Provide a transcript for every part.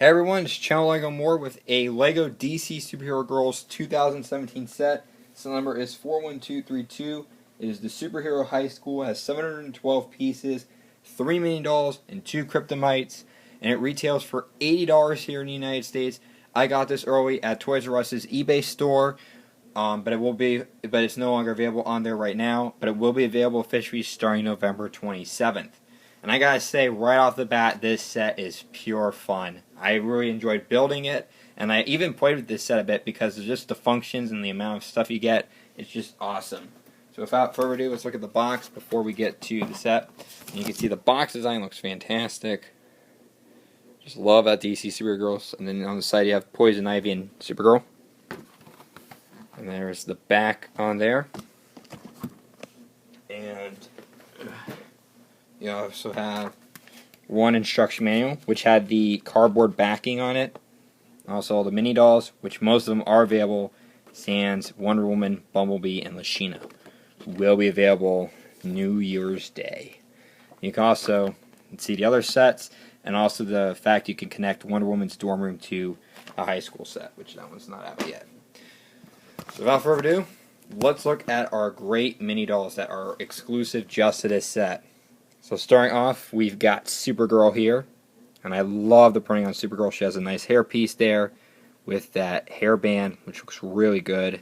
Hey everyone, it's Channel Lego More with a Lego DC Superhero Girls 2017 set. So number is 41232. It is the Superhero High School. It has 712 pieces, 3 mini dolls, and 2 kryptonites. And it retails for $80 here in the United States. I got this early at Toys R Us's eBay store, but it's no longer available on there right now. But it will be available officially starting November 27th. And I gotta say, right off the bat, this set is pure fun. I really enjoyed building it, and I even played with this set a bit because of just the functions and the amount of stuff you get. It's just awesome. So without further ado, let's look at the box before we get to the set. And you can see the box design looks fantastic. Just love that DC Supergirl. And then on the side you have Poison Ivy and Supergirl. And there's the back on there. And you also have one instruction manual, which had the cardboard backing on it. Also all the mini dolls, which most of them are available, sans Wonder Woman, Bumblebee, and Lashina, will be available New Year's Day. You can also see the other sets, and also the fact you can connect Wonder Woman's dorm room to a high school set, which that one's not out yet. So without further ado, let's look at our great mini dolls that are exclusive just to this set. So starting off, we've got Supergirl here, and I love the printing on Supergirl. She has a nice hairpiece there with that hairband, which looks really good.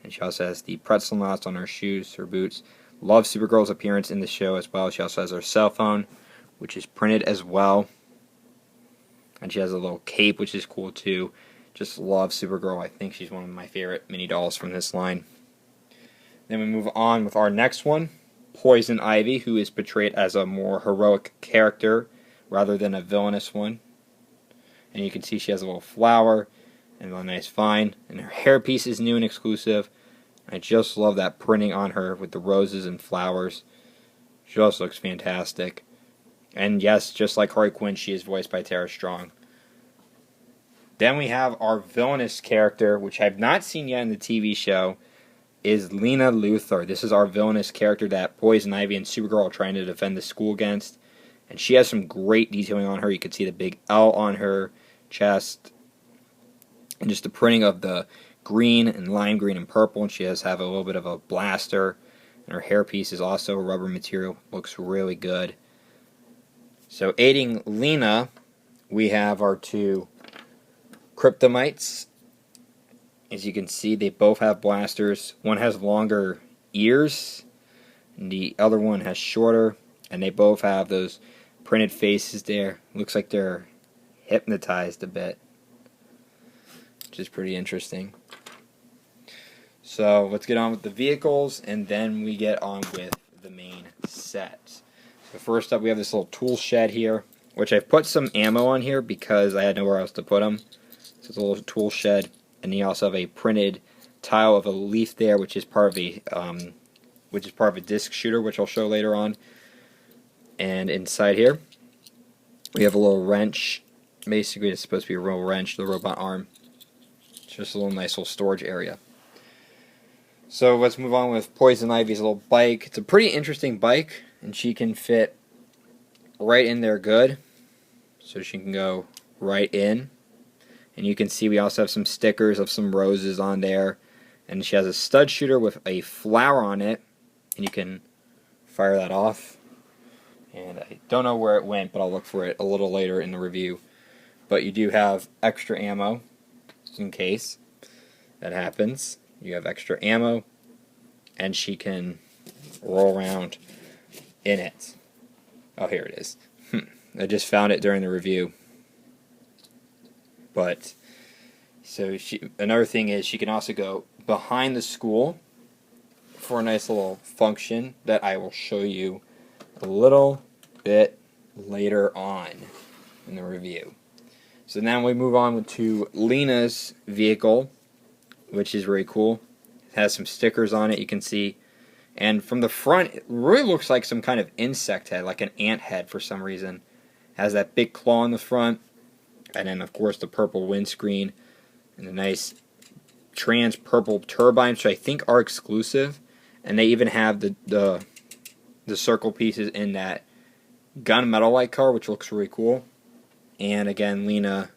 And she also has the pretzel knots on her shoes, her boots. Love Supergirl's appearance in the show as well. She also has her cell phone, which is printed as well. And she has a little cape, which is cool too. Just love Supergirl. I think she's one of my favorite mini dolls from this line. Then we move on with our next one, Poison Ivy, who is portrayed as a more heroic character rather than a villainous one. And you can see she has a little flower and a nice vine, and her hairpiece is new and exclusive. I just love that printing on her with the roses and flowers. She just looks fantastic. And yes, just like Harley Quinn, she is voiced by Tara Strong. Then we have our villainous character, which I've not seen yet in the TV show, is Lena Luther. This is our villainous character that Poison Ivy and Supergirl are trying to defend the school against. And she has some great detailing on her. You can see the big L on her chest. And just the printing of the green and lime green and purple. And she does have a little bit of a blaster. And her hairpiece is also rubber material. Looks really good. So aiding Lena, we have our 2 kryptonites. As you can see, they both have blasters. One has longer ears, and the other one has shorter, and they both have those printed faces there. Looks like they're hypnotized a bit, which is pretty interesting. So let's get on with the vehicles, and then we get on with the main set. So first up, we have this little tool shed here, which I've put some ammo on here because I had nowhere else to put them. So it's a little tool shed. And you also have a printed tile of a leaf there, which is part of a disc shooter, which I'll show later on. And inside here, we have a little wrench. Basically, it's supposed to be a real wrench, the robot arm. It's just a nice little storage area. So let's move on with Poison Ivy's little bike. It's a pretty interesting bike, and she can fit right in there good. So she can go right in. And you can see we also have some stickers of some roses on there. And she has a stud shooter with a flower on it. And you can fire that off. And I don't know where it went, but I'll look for it a little later in the review. But you do have extra ammo, just in case that happens. You have extra ammo. And she can roll around in it. Oh, here it is. I just found it during the review. But so another thing is she can also go behind the school for a nice little function that I will show you a little bit later on in the review. So now we move on to Lena's vehicle, which is very cool. It has some stickers on it, you can see. And from the front, it really looks like some kind of insect head, like an ant head for some reason. It has that big claw in the front. And then, of course, the purple windscreen and the nice trans purple turbines, which I think are exclusive. And they even have the circle pieces in that gunmetal-like color, which looks really cool. And again, Lena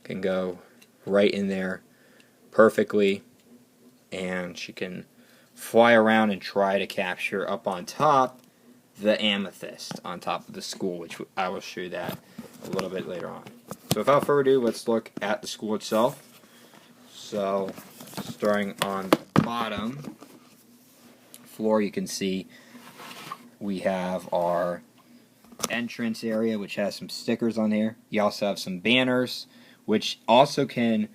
can go right in there perfectly, and she can fly around and try to capture up on top the amethyst on top of the school, which I will show you that a little bit later on. So without further ado, let's look at the school itself. So starting on the bottom floor, you can see we have our entrance area, which has some stickers on here. You also have some banners, which also can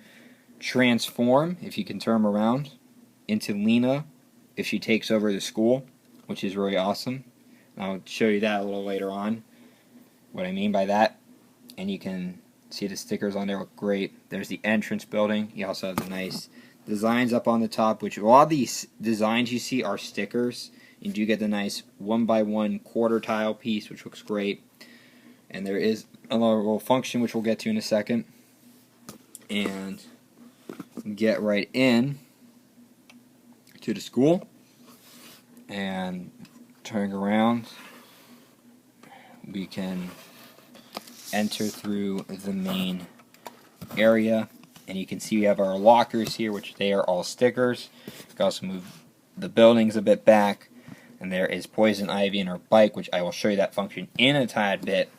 transform, if you can turn them around, into Lena if she takes over the school, which is really awesome. I'll show you that a little later on, what I mean by that. And you can see the stickers on there look great. There's the entrance building. You also have the nice designs up on the top, which a lot of these designs you see are stickers. You do get the nice 1x1 quarter tile piece, which looks great. And there is another little function, which we'll get to in a second. And get right in to the school. And turning around, we can enter through the main area, and you can see we have our lockers here, which they are all stickers. You can also move the buildings a bit back, and there is Poison Ivy and her bike, which I will show you that function in a tad bit.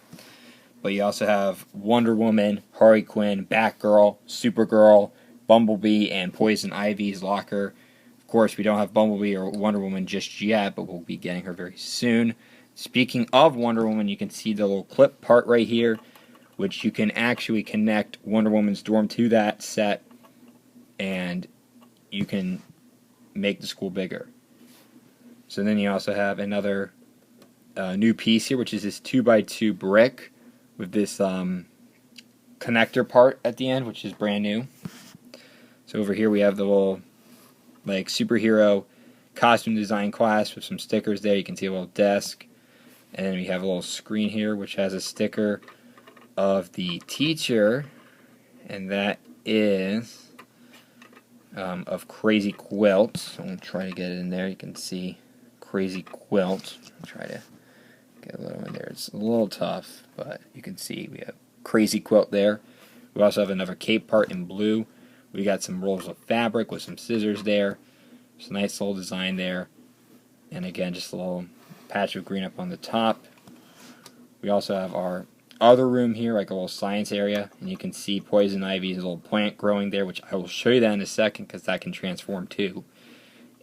But you also have Wonder Woman, Harley Quinn, Batgirl, Supergirl, Bumblebee, and Poison Ivy's locker. Of course, we don't have Bumblebee or Wonder Woman just yet, but we'll be getting her very soon. Speaking of Wonder Woman, you can see the little clip part right here, which you can actually connect Wonder Woman's dorm to that set, and you can make the school bigger. So then you also have another new piece here, which is this 2x2 brick with this connector part at the end, which is brand new. So over here we have the little like superhero costume design class with some stickers there. You can see a little desk, and then we have a little screen here which has a sticker of the teacher, and that is of Crazy Quilt. So I'm going to try to get it in there. You can see Crazy Quilt. I'll try to get a little in there. It's a little tough, but you can see we have Crazy Quilt there. We also have another cape part in blue. We got some rolls of fabric with some scissors there. It's a nice little design there. And again, just a little patch of green up on the top. We also have our other room here, like a little science area. And you can see Poison Ivy's little plant growing there, which I will show you that in a second because that can transform too.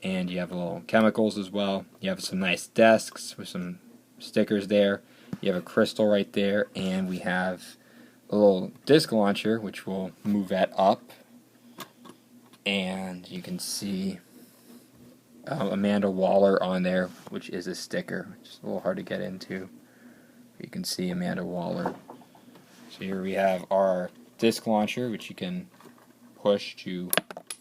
And you have little chemicals as well. You have some nice desks with some stickers there. You have a crystal right there. And we have a little disc launcher, which will move that up. And you can see Amanda Waller on there, which is a sticker. It's a little hard to get into. You can see Amanda Waller. So here we have our disc launcher, which you can push to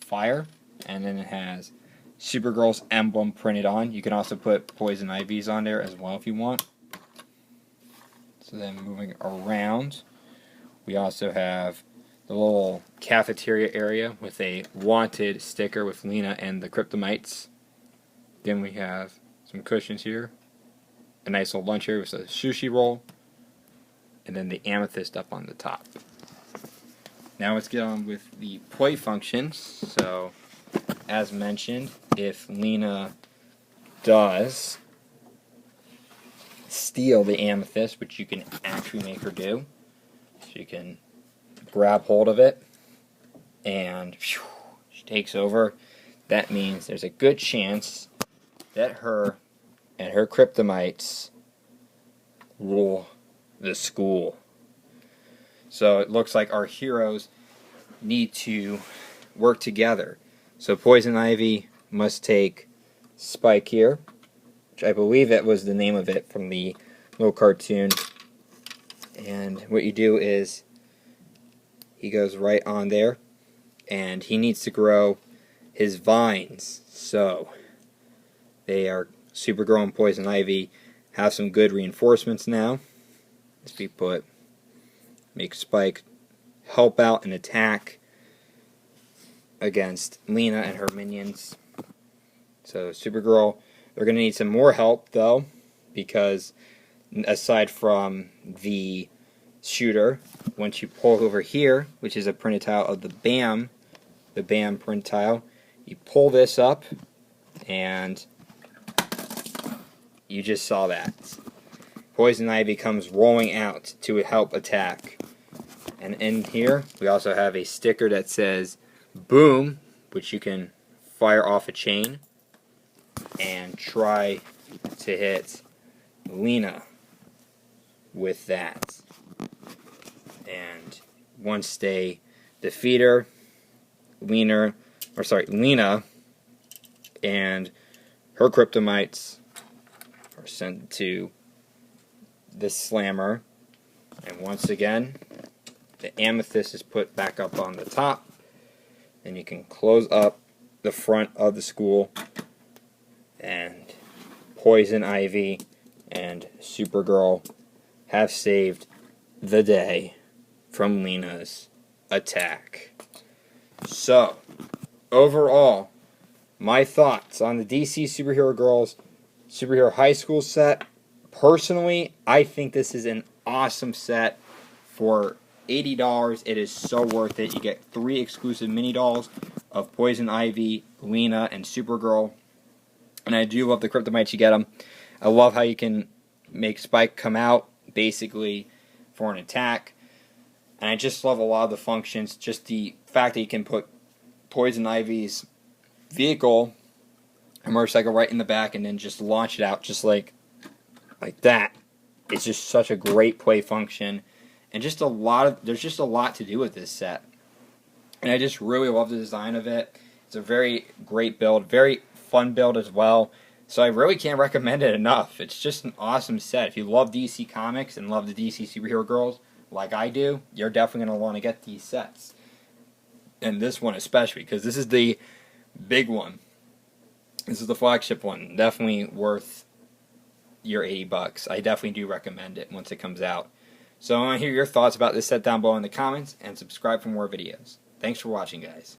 fire. And then it has Supergirl's emblem printed on. You can also put Poison Ivy's on there as well if you want. So then moving around, we also have the little cafeteria area with a wanted sticker with Lena and the Kryptonites. Then we have some cushions here, a nice little lunch area with a sushi roll, and then the amethyst up on the top. Now let's get on with the play functions. So, as mentioned, if Lena does steal the amethyst, which you can actually make her do, she can grab hold of it, and she takes over. That means there's a good chance that her and her Kryptonites rule the school. So it looks like our heroes need to work together. So Poison Ivy must take Spike here, which I believe that was the name of it from the little cartoon. And what you do is he goes right on there, and he needs to grow his vines. So they are Supergirl and Poison Ivy have some good reinforcements now. As we make Spike help out and attack against Lena and her minions. So Supergirl, they're going to need some more help though, because aside from the shooter. Once you pull over here, which is a printed tile of the BAM print tile, you pull this up, and you just saw that. Poison Ivy comes rolling out to help attack. And in here, we also have a sticker that says Boom, which you can fire off a chain and try to hit Lena with that. And once they defeat her, Lena and her kryptonites are sent to the slammer. And once again, the amethyst is put back up on the top. And you can close up the front of the school. And Poison Ivy and Supergirl have saved the day from Lena's attack. So, overall, my thoughts on the DC Superhero Girls Superhero High School set. Personally, I think this is an awesome set. For $80, it is so worth it. You get 3 exclusive mini dolls of Poison Ivy, Lena, and Supergirl. And I do love the kryptonites you get them. I love how you can make Spike come out, basically, for an attack. And I just love a lot of the functions. Just the fact that you can put Poison Ivy's vehicle, a motorcycle, right in the back and then just launch it out just like that. It's just such a great play function. And just there's just a lot to do with this set. And I just really love the design of it. It's a very great build, very fun build as well. So I really can't recommend it enough. It's just an awesome set. If you love DC Comics and love the DC Superhero Girls, like I do, you're definitely going to want to get these sets. And this one especially, because this is the big one. This is the flagship one. Definitely worth your $80. I definitely do recommend it once it comes out. So I want to hear your thoughts about this set down below in the comments, and subscribe for more videos. Thanks for watching, guys.